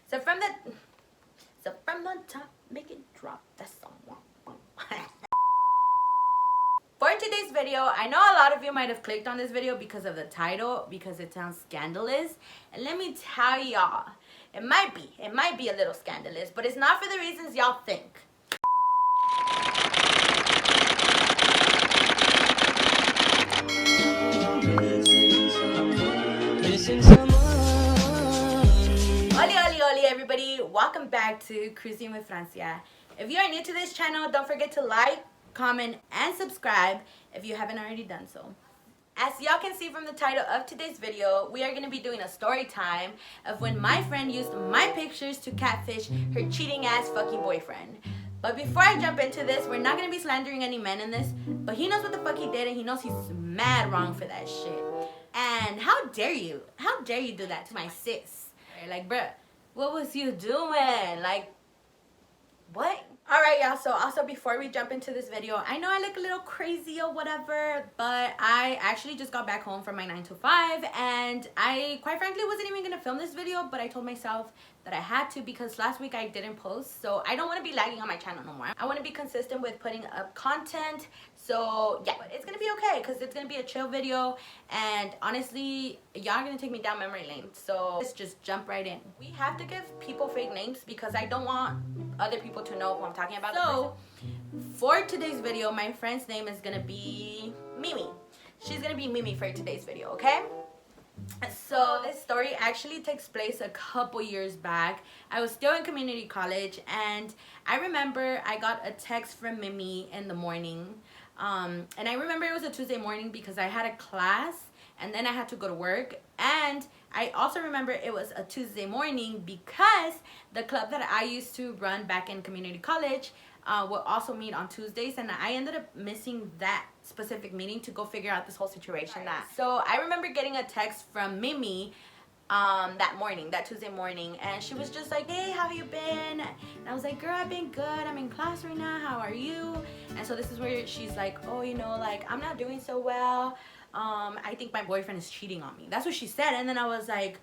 So from the top, make it drop. That's song. For today's video, I know a lot of you might have clicked on this video because of the title, because it sounds scandalous. And let me tell y'all, it might be a little scandalous, but it's not for the reasons y'all think. Holi, everybody. Welcome back to Cruz'n with Francia. If you are new to this channel, don't forget to like, comment, and subscribe if you haven't already done so. As y'all can see from the title of today's video, we are going to be doing a story time of when my friend used my pictures to catfish her cheating ass fucking boyfriend. But before I jump into this, we're not going to be slandering any men in this, but he knows what the fuck he did and he knows he's mad wrong for that shit. And how dare you do that to my sis? Like, bruh, what was you doing? Like, what? Alright, y'all, so also before we jump into this video, I know I look a little crazy or whatever, but I actually just got back home from my 9 to 5, and I, quite frankly, wasn't even going to film this video, but I told myself that I had to because last week I didn't post, so I don't want to be lagging on my channel no more. I want to be consistent with putting up content, so yeah, but it's going to be okay because it's going to be a chill video, and honestly, y'all are going to take me down memory lane, so let's just jump right in. We have to give people fake names because I don't want other people to know who I'm talking about. So for today's video, my friend's name is gonna be Mimi. She's gonna be Mimi for today's video, okay? So this story actually takes place a couple years back. I was still in community college, and I remember I got a text from Mimi in the morning, and I remember it was a Tuesday morning because I had a class and then I had to go to work. And I also remember it was a Tuesday morning because the club that I used to run back in community college will also meet on Tuesdays, and I ended up missing that specific meeting to go figure out this whole situation. So I remember getting a text from Mimi that Tuesday morning, and she was just like, hey, how you been? And I was like, girl, I've been good, I'm in class right now, how are you? And so this is where she's like, oh, you know, like, I'm not doing so well. I think my boyfriend is cheating on me. That's what she said. And then I was like,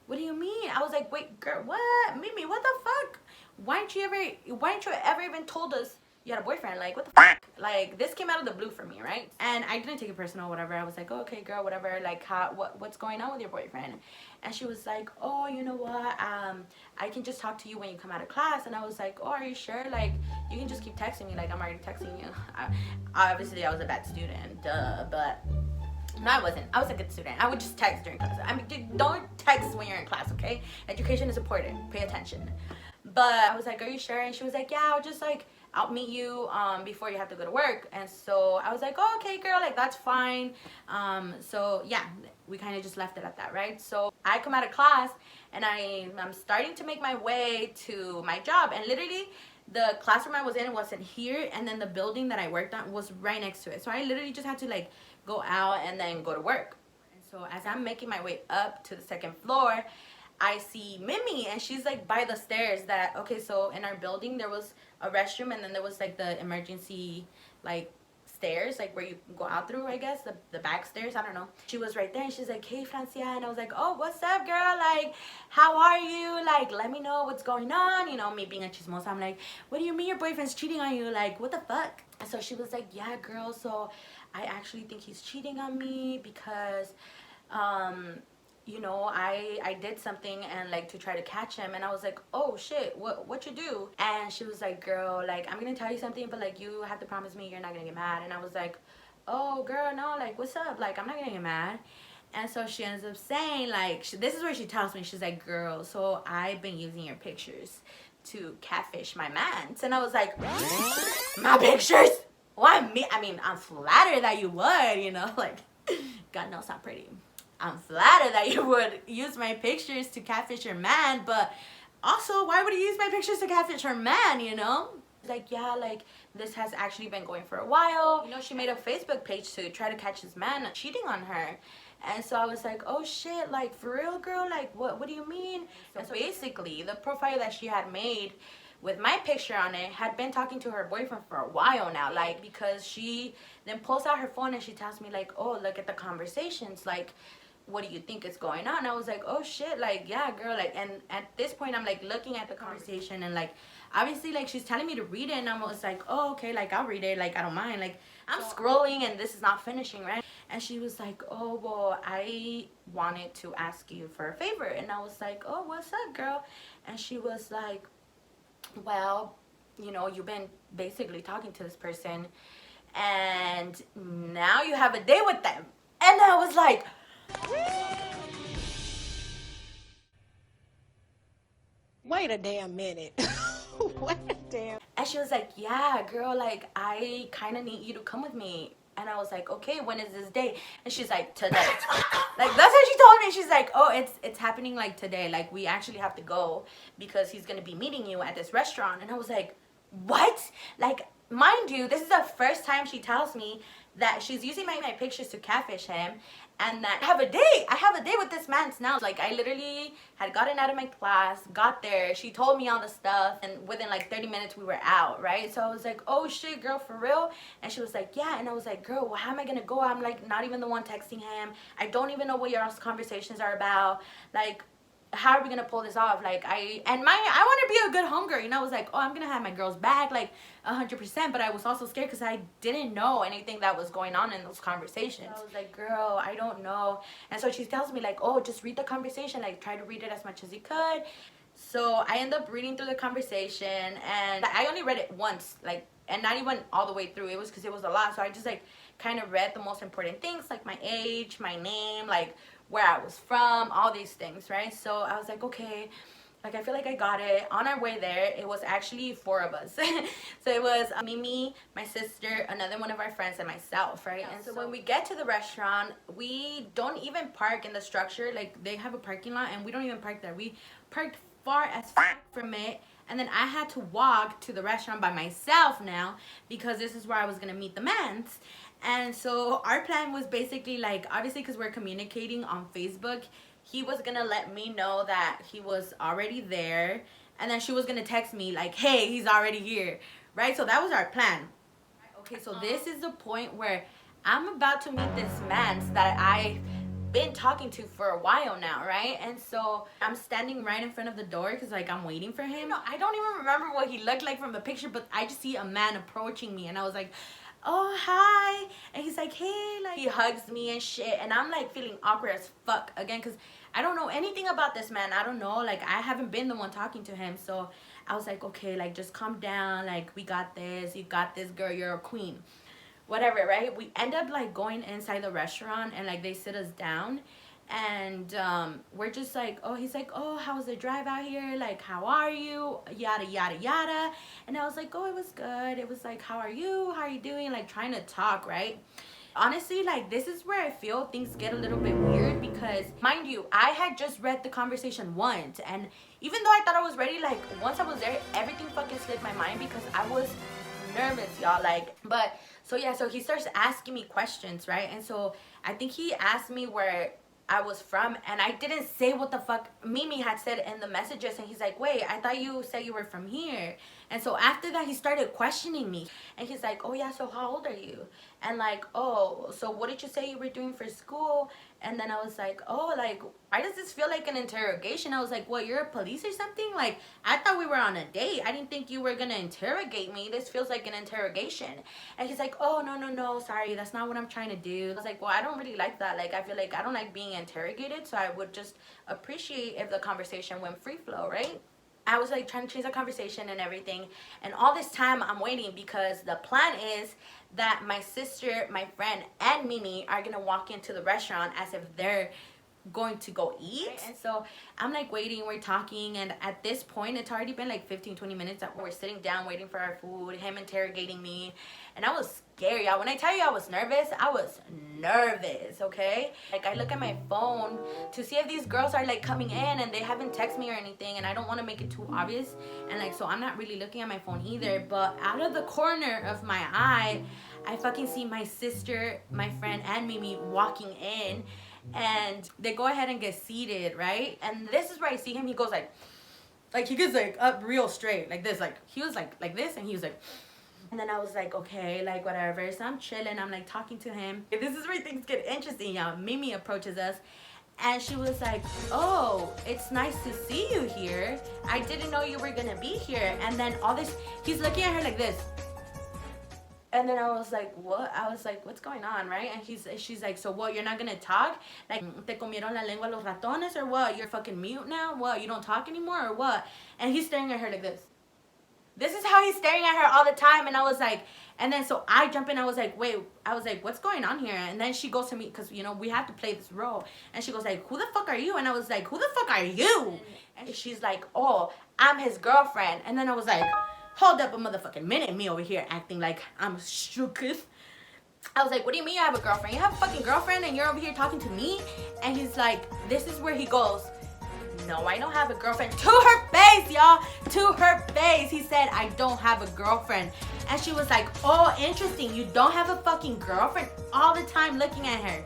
what do you mean? I was like, wait, girl, what? Mimi, what the fuck? Why didn't you ever even told us you had a boyfriend? Like, what the fuck? Like, this came out of the blue for me, right? And I didn't take it personal, whatever. I was like, oh, okay, girl, whatever. Like, what's going on with your boyfriend? And she was like, oh, you know what? I can just talk to you when you come out of class. And I was like, oh, are you sure? Like, you can just keep texting me. Like, I'm already texting you. Obviously, I was a bad student, duh, but no, I wasn't. I was a good student. I would just text during class. I mean, dude, don't text when you're in class, okay? Education is important. Pay attention. But I was like, are you sure? And she was like, yeah, I'll meet you before you have to go to work. And so I was like, oh, okay, girl, like, that's fine. So yeah, we kind of just left it at that, right? So I come out of class and I'm starting to make my way to my job, and literally the classroom I was in wasn't here, and then the building that I worked on was right next to it. So I literally just had to like go out and then go to work. And so as I'm making my way up to the second floor, I see Mimi, and she's like by the stairs that, okay, so in our building there was a restroom, and then there was like the emergency like stairs, like where you go out through, I guess, the back stairs, I don't know. She was right there, and she's like, hey, Francia. And I was like, oh, what's up, girl? Like, how are you? Like, let me know what's going on. You know, me being a chismosa, I'm like, what do you mean your boyfriend's cheating on you? Like, what the fuck? And so she was like, yeah, girl, so I actually think he's cheating on me because you know, I did something and like to try to catch him. And I was like, oh shit, what you do? And she was like, girl, like, I'm gonna tell you something, but like, you have to promise me you're not gonna get mad. And I was like, oh girl, no, like, what's up? Like, I'm not gonna get mad. And so she ends up saying, like, this is where she tells me, she's like, girl, so I've been using your pictures to catfish my mans. And I was like, my pictures? Why me? I mean, I'm flattered that you would, you know, like, God knows I'm pretty. I'm flattered that you would use my pictures to catfish your man, but also, why would you use my pictures to catfish her man, you know? Like, yeah, like, this has actually been going for a while. You know, she made a Facebook page to try to catch his man cheating on her. And so I was like, oh shit, like, for real, girl? Like, what do you mean? And so basically, the profile that she had made with my picture on it had been talking to her boyfriend for a while now, like, because she then pulls out her phone and she tells me like, oh, look at the conversations, like, what do you think is going on? I was like, oh shit, like, yeah, girl, like, and at this point I'm like looking at the conversation, and like obviously like she's telling me to read it, and I was like, oh, okay, like I'll read it, like I don't mind, like I'm scrolling and this is not finishing, right? And she was like, oh, well, I wanted to ask you for a favor. And I was like, oh, what's up, girl? And she was like, well, you know, you've been basically talking to this person and now you have a date with them. And I was like, wait a damn minute. Wait a damn. and she was like, yeah, girl, like I kind of need you to come with me. And I was like, okay, when is this day? And she's like, today. Like, that's what she told me. She's like, oh, it's happening like today. Like, we actually have to go because he's going to be meeting you at this restaurant. And I was like, what? Like, mind you, this is the first time she tells me that she's using my pictures to catfish him, and that I have a date with this man now. Like, I literally had gotten out of my class, got there, she told me all the stuff, and within like 30 minutes we were out, right? So I was like, oh shit, girl, for real? And she was like, yeah. And I was like, girl, well, how am I gonna go? I'm like not even the one texting him. I don't even know what your conversations are about. Like, how are we gonna pull this off? Like, I want to be a good homegirl, you know. I was like, oh, I'm gonna have my girl's back, like 100%. But I was also scared because I didn't know anything that was going on in those conversations. So I was like, girl, I don't know. And so she tells me like, oh, just read the conversation, like try to read it as much as you could. So I end up reading through the conversation, and I only read it once, like, and not even all the way through. It was because it was a lot. So I just like kind of read the most important things, like my age, my name, like where I was from, all these things, right? So I was like, okay, like I feel like I got it. On our way there, it was actually 4 of us. So it was Mimi, my sister, another one of our friends, and myself, right? And so when we get to the restaurant, we don't even park in the structure. Like, they have a parking lot, and we don't even park there. We parked far as fuck from it. And then I had to walk to the restaurant by myself now, because this is where I was gonna meet the mans. And so our plan was basically like, obviously because we're communicating on Facebook, he was gonna let me know that he was already there, and then she was gonna text me like, hey, he's already here, right? So that was our plan. Okay, so this is the point where I'm about to meet this man that I've been talking to for a while now, right? And so I'm standing right in front of the door because like I'm waiting for him. I don't even remember what he looked like from the picture, but I just see a man approaching me, and I was like, oh, hi. And he's like, hey, like, he hugs me and shit, and I'm like feeling awkward as fuck again because I don't know anything about this man. I don't know, like I haven't been the one talking to him. So I was like, okay, like just calm down, like we got this, you got this, girl, you're a queen, whatever, right? We end up like going inside the restaurant, and like they sit us down, and we're just like, oh, he's like, oh, how was the drive out here, like how are you, yada yada yada. And I was like, oh, it was good. It was like, how are you doing, like trying to talk, right? Honestly, like this is where I feel things get a little bit weird, because mind you, I had just read the conversation once, and even though I thought I was ready, like once I was there, everything fucking slipped my mind because I was nervous, y'all. Like, but so yeah, so he starts asking me questions, right? And so I think he asked me where I was from, and I didn't say what the fuck Mimi had said in the messages, and he's like, wait, I thought you said you were from here. And so after that, he started questioning me, and he's like, oh yeah, so how old are you? And like, oh, so what did you say you were doing for school? And then I was like, oh, like, why does this feel like an interrogation? I was like, what, you're a police or something? Like, I thought we were on a date. I didn't think you were gonna interrogate me. This feels like an interrogation. And he's like, oh, no, sorry, that's not what I'm trying to do. I was like, well, I don't really like that. Like, I feel like I don't like being interrogated, so I would just appreciate if the conversation went free flow, right? I was like trying to change the conversation and everything, and all this time I'm waiting because the plan is that my sister, my friend, and Mimi are gonna walk into the restaurant as if they're going to go eat. And so I'm like waiting, we're talking, and at this point it's already been like 15-20 minutes that we're sitting down waiting for our food, him interrogating me, and I was scared, y'all. When I tell you I was nervous, okay? Like, I look at my phone to see if these girls are like coming in, and they haven't texted me or anything, and I don't want to make it too obvious, and like, so I'm not really looking at my phone either. But out of the corner of my eye, I fucking see my sister, my friend, and Mimi walking in, and they go ahead and get seated, right? And this is where I see him. He goes like he gets like up real straight like this, like he was like this, and he was like, and then I was like, okay, like whatever. So I'm chilling, I'm like talking to him. This is where things get interesting, y'all. Mimi approaches us, And she was like, oh, it's nice to see you here. I didn't know you were gonna be here. And then all this, he's looking at her like this. And then I was like, what? I was like, what's going on, right? And she's like, so what, you're not gonna talk? Like, te comieron la lengua los ratones or what? You're fucking mute now? What, you don't talk anymore or what? And he's staring at her like this. This is how he's staring at her all the time. And I was like, and then so I jump in, I was like, wait, I was like, what's going on here? And then she goes to me, because, you know, we have to play this role. And she goes like, who the fuck are you? And I was like, who the fuck are you? And she's like, oh, I'm his girlfriend. And then I was like, hold up a motherfucking minute, me over here acting like I'm shooketh. I was like, what do you mean you have a girlfriend? You have a fucking girlfriend and you're over here talking to me? And he's like, this is where he goes, no, I don't have a girlfriend. To her face, y'all. To her face. He said, I don't have a girlfriend. And she was like, oh, interesting. You don't have a fucking girlfriend? All the time looking at her.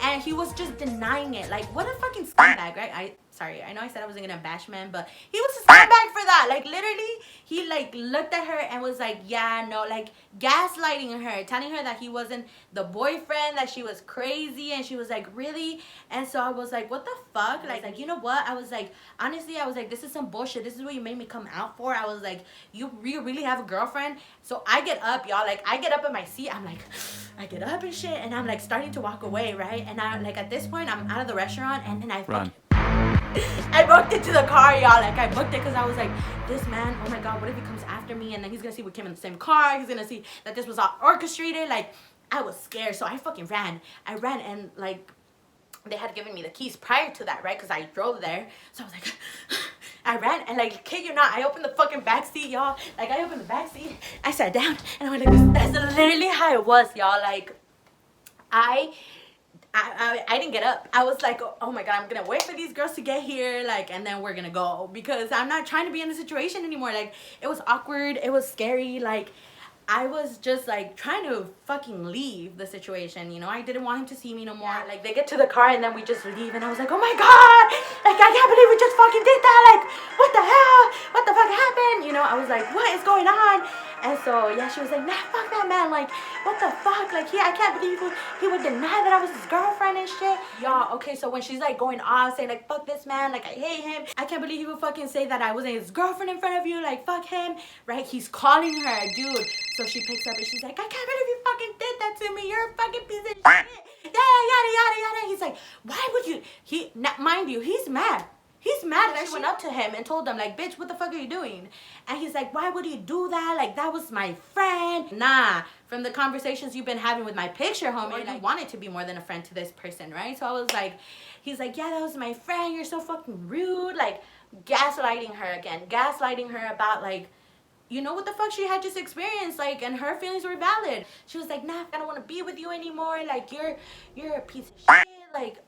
And he was just denying it. Like, what a fucking scumbag, right? Sorry, I know I said I wasn't gonna bash men, but he was a scumbag for that. Like, literally, he like looked at her and was like, yeah, no, like gaslighting her, telling her that he wasn't the boyfriend, that she was crazy, and she was like, really? And so I was like, what the fuck? Like, you know what? I was like, honestly, I was like, this is some bullshit. This is what you made me come out for. I was like, you really have a girlfriend? So I get up, y'all. Like, I get up in my seat. I'm like, I get up and shit, and I'm like starting to walk away, right? And I like at this point, I'm out of the restaurant, and then I booked it to the car, y'all. Like, I booked it because I was like, this man, oh my god, what if he comes after me and then he's gonna see we came in the same car, he's gonna see that this was all orchestrated. Like, I was scared, so I fucking ran. I ran, and like, they had given me the keys prior to that, right? Because I drove there. So I was like, I ran, and like, kid you not, I opened the fucking back seat, y'all. Like, I opened the back seat, I sat down, and I went like this. That's literally how it was, y'all. Like, I didn't get up. I was like, oh my god, I'm gonna wait for these girls to get here, like, and then we're gonna go, because I'm not trying to be in the situation anymore. Like, it was awkward, it was scary. Like, I was just like trying to fucking leave the situation, you know. I didn't want him to see me no more. Like, they get to the car and then we just leave, and I was like, oh my god, like, I can't believe we just fucking did that. Like, what the hell, what the fuck happened, you know? I was like, what is going on? And so yeah, she was like, nah, fuck that man, like, what the fuck, like, I can't believe he would deny that I was his girlfriend and shit. Y'all, okay, so when she's like going off saying like, fuck this man, like, I hate him, I can't believe he would fucking say that I wasn't his girlfriend in front of you, like, fuck him, right? He's calling her, dude. So she picks up and she's like, I can't believe you fucking did that to me, you're a fucking piece of shit, yada yada yada yada. He's like, why would you, mind you, he's mad. He's mad that she went up to him and told him, like, bitch, what the fuck are you doing? And he's like, why would you do that? Like, that was my friend. Nah, from the conversations you've been having with my picture, homie, like, you wanted to be more than a friend to this person, right? So I was like, he's like, yeah, that was my friend. You're so fucking rude. Like, gaslighting her again. Gaslighting her about, like, you know what the fuck she had just experienced, like, and her feelings were valid. She was like, nah, I don't want to be with you anymore. Like, you're a piece of shit. Like,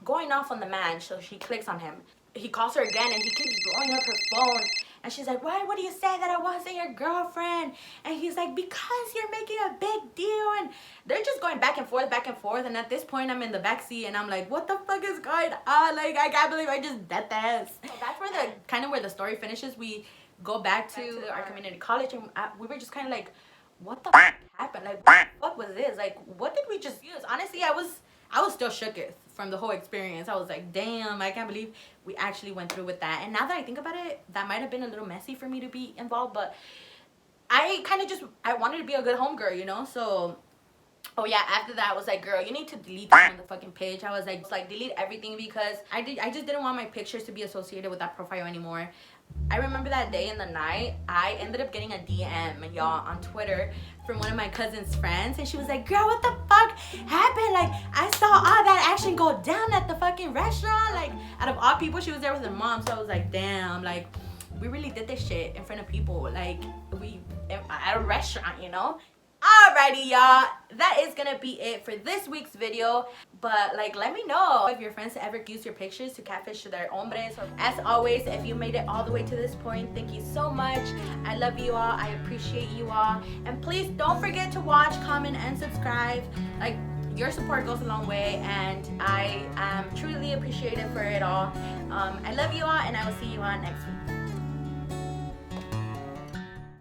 going off on the man. So she clicks on him. He calls her again and he keeps blowing up her phone. And she's like, why would you say that I wasn't your girlfriend? And he's like, because you're making a big deal. And they're just going back and forth, back and forth. And at this point, I'm in the backseat and I'm like, what the fuck is going on? Like, I can't believe I just did this. So that's where the kind of where the story finishes. We go back to our community college, and we were just kind of like, what the fuck happened? Like, what the fuck was this? Like, what did we just use? Honestly, I was still shooketh from the whole experience. I was like, damn, I can't believe we actually went through with that. And now that I think about it, that might have been a little messy for me to be involved, but I kind of I wanted to be a good homegirl, you know? So, oh yeah, after that, I was like, girl, you need to delete this on the fucking page. I was like, delete everything, because I just didn't want my pictures to be associated with that profile anymore. I remember that day in the night, I ended up getting a DM, y'all, on Twitter from one of my cousin's friends, and she was like, girl, what the fuck happened? Like, I saw all that action go down at the fucking restaurant. Like, out of all people, she was there with her mom, so I was like, damn, like, we really did this shit in front of people, like, at a restaurant, you know? Alrighty, y'all, that is gonna be it for this week's video. But like, let me know if your friends ever use your pictures to catfish their hombres. As always, if you made it all the way to this point, thank you so much. I love you all, I appreciate you all, and please don't forget to watch, comment, and subscribe. Like, your support goes a long way, and I am truly appreciative for it all. I love you all, and I will see you all next week.